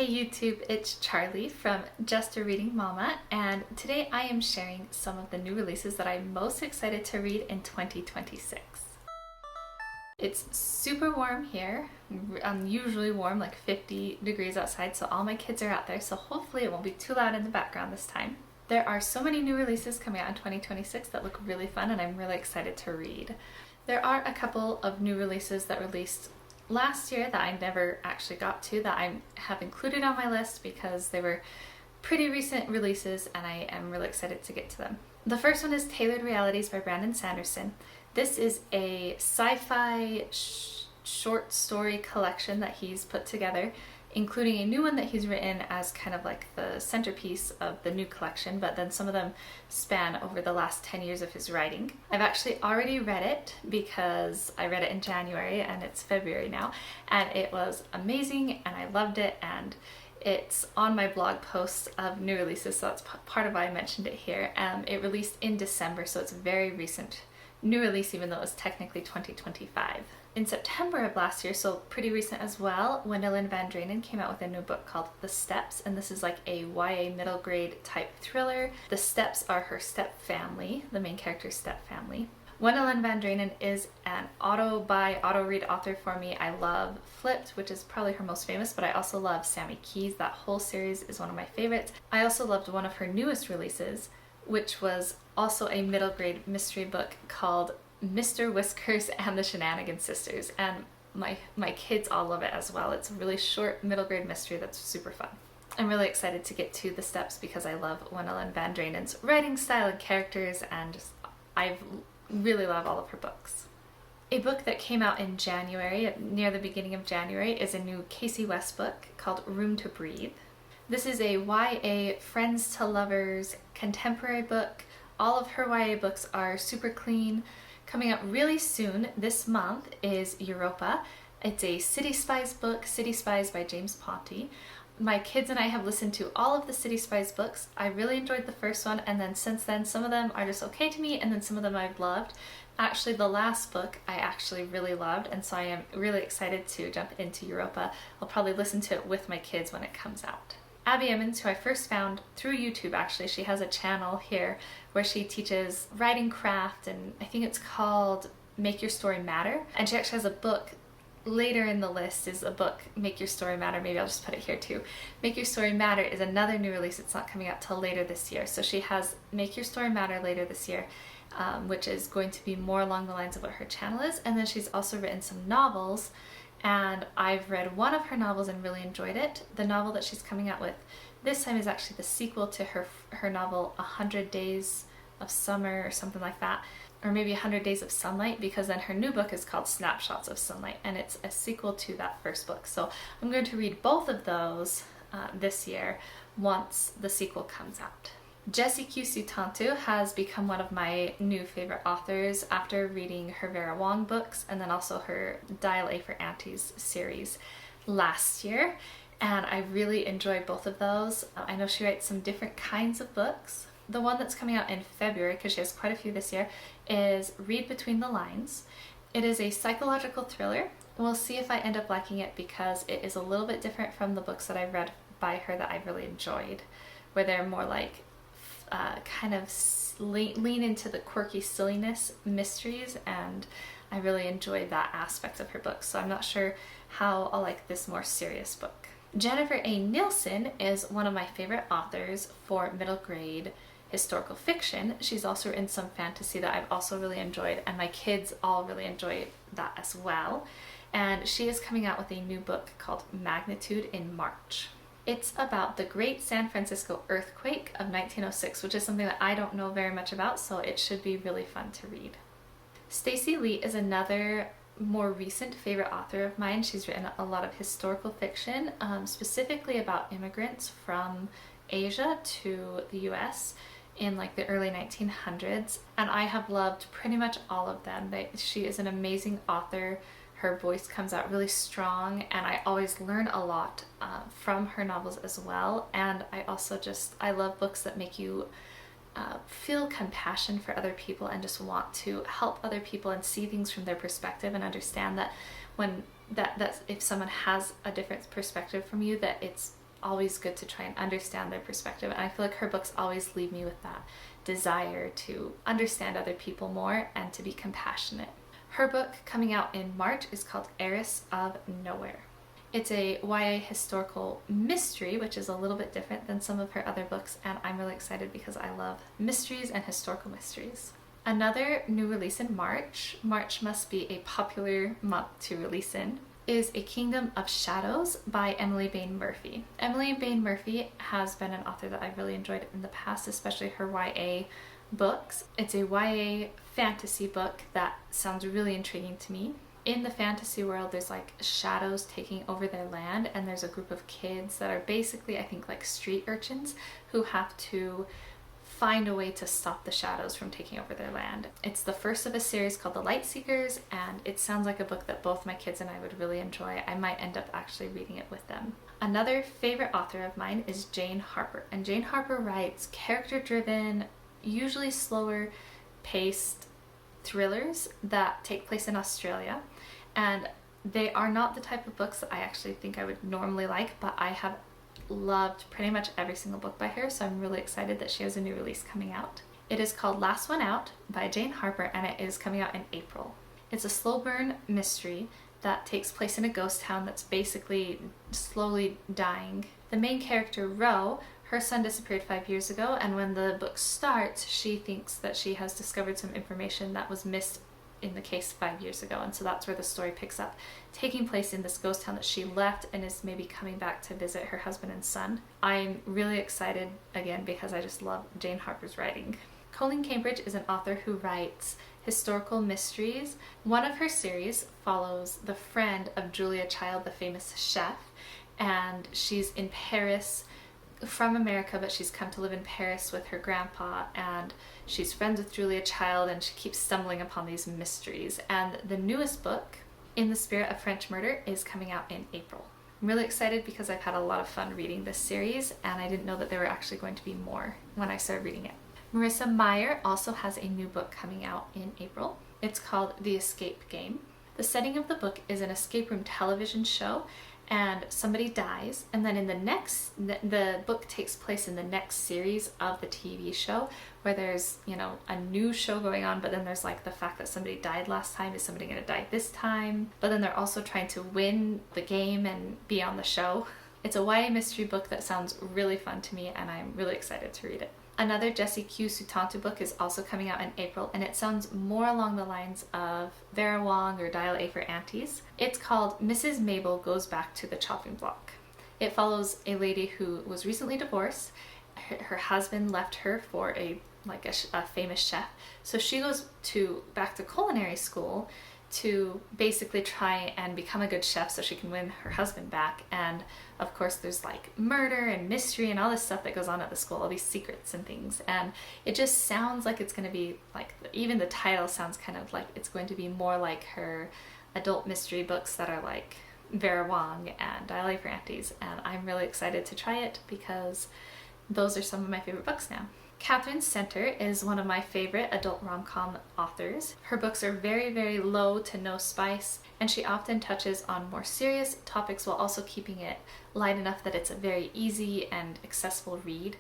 Hey YouTube, it's Charlie from Just a Reading Mama, and today I am sharing some of the new releases that I'm most excited to read in 2026. It's super warm here, unusually warm, like 50 degrees outside, so all my kids are out there, so hopefully it won't be too loud in the background this time. There are so many new releases coming out in 2026 that look really fun and I'm really excited to read. There are a couple of new releases that released last year that I never actually got to that I have included on my list because they were pretty recent releases and I am really excited to get to them. The first one is Tailored Realities by Brandon Sanderson. This is a sci-fi short story collection that he's put together, including a new one that he's written as kind of like the centerpiece of the new collection, but then some of them span over the last 10 years of his writing. I've actually already read it because I read it in January and it's February now, and it was amazing and I loved it, and it's on my blog posts of new releases, so that's part of why I mentioned it here. It released in December, so it's a very recent new release even though it was technically 2025. In September of last year, so pretty recent as well, Wendelin Van Draanen came out with a new book called The Steps, and this is like a YA middle grade type thriller. The Steps are her step family, the main character's step family. Wendelin Van Draanen is an auto-read author for me. I love Flipped, which is probably her most famous, but I also love Sammy Keys. That whole series is one of my favorites. I also loved one of her newest releases, which was also a middle grade mystery book called Mr. Whiskers and the Shenanigan Sisters, and my kids all love it as well. It's a really short middle grade mystery that's super fun. I'm really excited to get to The Steps because I love Wendelin Van Draanen's writing style and characters, and I really love all of her books. A book that came out in January, near the beginning of January, is a new Casey West book called Room to Breathe. This is a YA friends to lovers contemporary book. All of her YA books are super clean. Coming out really soon this month is Europa. It's a City Spies book, City Spies by James Ponti. My kids and I have listened to all of the City Spies books. I really enjoyed the first one, and then since then some of them are just okay to me and then some of them I've loved. Actually, the last book I actually really loved, and so I am really excited to jump into Europa. I'll probably listen to it with my kids when it comes out. Abby Emmons, who I first found through YouTube actually, she has a channel here where she teaches writing craft, and I think it's called Make Your Story Matter, and she actually has a book later in the list is a book, Make Your Story Matter. Maybe I'll just put it here too. Make Your Story Matter is another new release. It's not coming out till later this year, so she has Make Your Story Matter later this year, which is going to be more along the lines of what her channel is, and then she's also written some novels, and I've read one of her novels and really enjoyed it. The novel that she's coming out with this time is actually the sequel to her novel 100 Days of Summer or something like that, or maybe 100 Days of Sunlight, because then her new book is called Snapshots of Sunlight, and it's a sequel to that first book. So I'm going to read both of those this year once the sequel comes out. Jessie Q. Sutanto has become one of my new favorite authors after reading her Vera Wong books and then also her Dial A for Aunties series last year, and I really enjoyed both of those. I know she writes some different kinds of books. The one that's coming out in February, because she has quite a few this year, is Read Between the Lines. It is a psychological thriller. We'll see if I end up liking it because it is a little bit different from the books that I've read by her that I've really enjoyed, where they're more like kind of lean into the quirky silliness mysteries, and I really enjoyed that aspect of her books, so I'm not sure how I'll like this more serious book. Jennifer A. Nielsen is one of my favorite authors for middle grade historical fiction. She's also written some fantasy that I've also really enjoyed, and my kids all really enjoy that as well, and she is coming out with a new book called Magnitude in March. It's about the Great San Francisco Earthquake of 1906, which is something that I don't know very much about, so it should be really fun to read. Stacey Lee is another more recent favorite author of mine. She's written a lot of historical fiction, specifically about immigrants from Asia to the US in like the early 1900s, and I have loved pretty much all of them. She is an amazing author. Her voice comes out really strong, and I always learn a lot from her novels as well. And I love books that make you feel compassion for other people and just want to help other people and see things from their perspective and understand that if someone has a different perspective from you, that it's always good to try and understand their perspective. And I feel like her books always leave me with that desire to understand other people more and to be compassionate. Her book coming out in March is called Heiress of Nowhere. It's a YA historical mystery, which is a little bit different than some of her other books, and I'm really excited because I love mysteries and historical mysteries. Another new release in March must be a popular month to release in, is A Kingdom of Shadows by Emily Bain Murphy. Emily Bain Murphy has been an author that I've really enjoyed in the past, especially her YA books. It's a YA fantasy book that sounds really intriguing to me. In the fantasy world, there's like shadows taking over their land, and there's a group of kids that are basically, I think, like street urchins who have to find a way to stop the shadows from taking over their land. It's the first of a series called The Lightseekers, and it sounds like a book that both my kids and I would really enjoy. I might end up actually reading it with them. Another favorite author of mine is Jane Harper, and Jane Harper writes character-driven, usually slower paced thrillers that take place in Australia, and they are not the type of books that I actually think I would normally like, but I have loved pretty much every single book by her, so I'm really excited that she has a new release coming out. It is called Last One Out by Jane Harper, and it is coming out in April. It's a slow burn mystery that takes place in a ghost town that's basically slowly dying. The main character, Ro, her son disappeared 5 years ago, and when the book starts, she thinks that she has discovered some information that was missed in the case 5 years ago, and so that's where the story picks up, taking place in this ghost town that she left and is maybe coming back to visit her husband and son. I'm really excited, again, because I just love Jane Harper's writing. Colleen Cambridge is an author who writes historical mysteries. One of her series follows the friend of Julia Child, the famous chef, and she's in Paris from America, but she's come to live in Paris with her grandpa, and she's friends with Julia Child, and she keeps stumbling upon these mysteries. And the newest book, In the Spirit of French Murder, is coming out in April. I'm really excited because I've had a lot of fun reading this series, and I didn't know that there were actually going to be more when I started reading it. Marissa Meyer also has a new book coming out in April. It's called The Escape Game. The setting of the book is an escape room television show, and somebody dies, and then in the book takes place in the next series of the TV show, where there's, you know, a new show going on, but then there's like the fact that somebody died last time. Is somebody going to die this time? But then they're also trying to win the game and be on the show. It's a YA mystery book that sounds really fun to me, and I'm really excited to read it. Another Jessie Q Sutanto book is also coming out in April, and it sounds more along the lines of Vera Wong or Dial A for Aunties. It's called Mrs. Mabel Goes Back to the Chopping Block. It follows a lady who was recently divorced. Her husband left her for a famous chef, so she goes back to culinary school to basically try and become a good chef so she can win her husband back. And of course there's like murder and mystery and all this stuff that goes on at the school, all these secrets and things, and it just sounds like it's going to be like, even the title sounds kind of like it's going to be more like her adult mystery books that are like Vera Wong and Dial A for Aunties, and I'm really excited to try it because those are some of my favorite books now. Catherine Center is one of my favorite adult rom-com authors. Her books are very, very low to no spice, and she often touches on more serious topics while also keeping it light enough that it's a very easy and accessible read,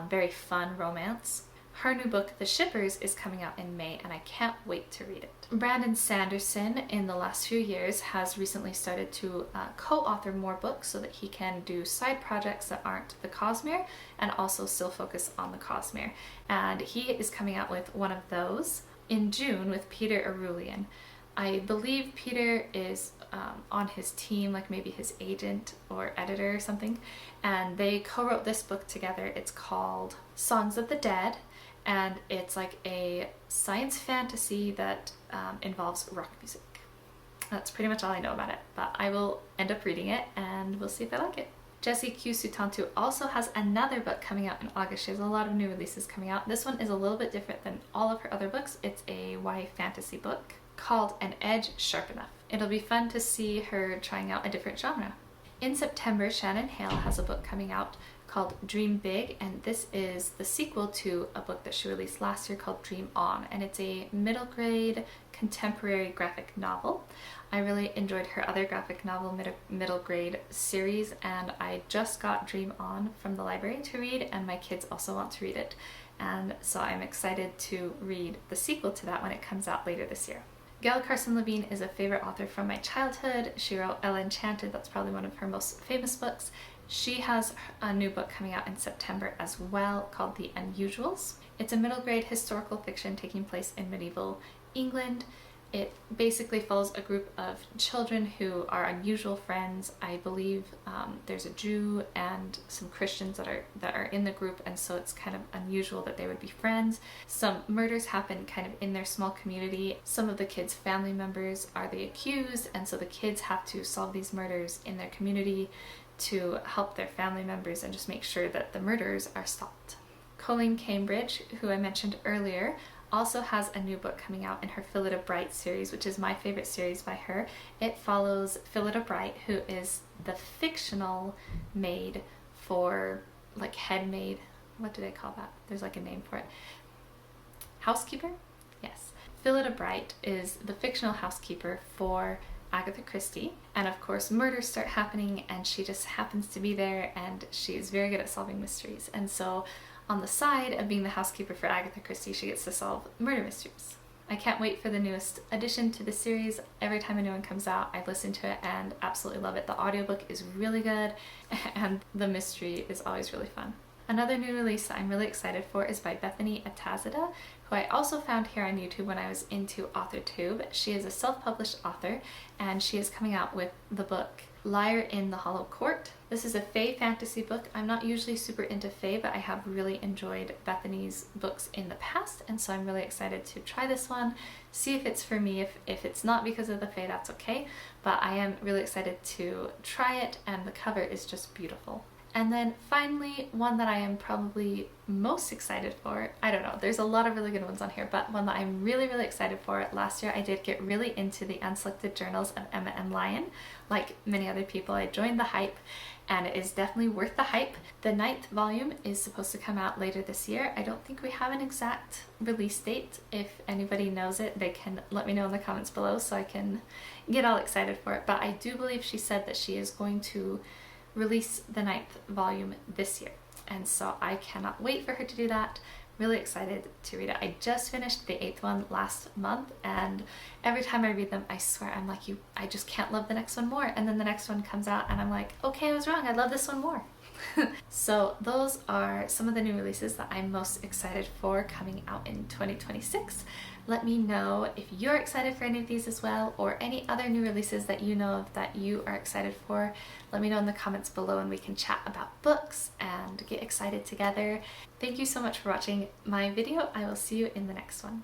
very fun romance. Her new book, The Shippers, is coming out in May, and I can't wait to read it. Brandon Sanderson, in the last few years, has recently started to co-author more books so that he can do side projects that aren't the Cosmere and also still focus on the Cosmere. And he is coming out with one of those in June with Peter Arulian. I believe Peter is on his team, like maybe his agent or editor or something, and they co-wrote this book together. It's called Songs of the Dead, and it's like a science fantasy that involves rock music. That's pretty much all I know about it, but I will end up reading it and we'll see if I like it. Jessie Q Sutanto also has another book coming out in August. She has a lot of new releases coming out. This one is a little bit different than all of her other books. It's a YA fantasy book called An Edge Sharp Enough. It'll be fun to see her trying out a different genre. In September, Shannon Hale has a book coming out called Dream Big, and this is the sequel to a book that she released last year called Dream On, and it's a middle grade contemporary graphic novel. I really enjoyed her other graphic novel middle grade series, and I just got Dream On from the library to read, and my kids also want to read it, and so I'm excited to read the sequel to that when it comes out later this year. Gail Carson Levine is a favorite author from my childhood. She wrote Ella Enchanted, that's probably one of her most famous books. She has a new book coming out in September as well called The Unusuals. It's a middle grade historical fiction taking place in medieval England. It basically follows a group of children who are unusual friends. I believe there's a Jew and some Christians that are in the group, and so it's kind of unusual that they would be friends. Some murders happen kind of in their small community. Some of the kids' family members are the accused, and so the kids have to solve these murders in their community to help their family members and just make sure that the murders are stopped. Colleen Cambridge, who I mentioned earlier, also has a new book coming out in her Phillida Bright series, which is my favorite series by her. It follows Phillida Bright, who is the fictional maid for, like, head maid. What do they call that? There's like a name for it. Housekeeper? Yes. Phillida Bright is the fictional housekeeper for Agatha Christie, and of course murders start happening and she just happens to be there, and she is very good at solving mysteries, and so on the side of being the housekeeper for Agatha Christie, she gets to solve murder mysteries. I can't wait for the newest addition to the series. Every time a new one comes out, I listen to it and absolutely love it. The audiobook is really good and the mystery is always really fun. Another new release that I'm really excited for is by Bethany Atazadeh, who I also found here on YouTube when I was into AuthorTube. She is a self-published author, and she is coming out with the book Liar in the Hollow Court. This is a fae fantasy book. I'm not usually super into fae, but I have really enjoyed Bethany's books in the past, and so I'm really excited to try this one, see if it's for me. If it's not because of the fae, that's okay, but I am really excited to try it, and the cover is just beautiful. And then finally, one that I am probably most excited for, I don't know, there's a lot of really good ones on here, but one that I'm really excited for. Last year I did get really into the Unselected Journals of Emma and Lion. Like many other people, I joined the hype, and it is definitely worth the hype. The 9th volume is supposed to come out later this year. I don't think we have an exact release date. If anybody knows it, they can let me know in the comments below so I can get all excited for it. But I do believe she said that she is going to release the 9th volume this year, and so I cannot wait for her to do that. Really excited to read it. I just finished the 8th one last month, and every time I read them, I swear I'm like, I just can't love the next one more, and then the next one comes out and I'm like, okay, I was wrong, I love this one more. So those are some of the new releases that I'm most excited for coming out in 2026. Let me know if you're excited for any of these as well, or any other new releases that you know of that you are excited for. Let me know in the comments below and we can chat about books and get excited together. Thank you so much for watching my video. I will see you in the next one.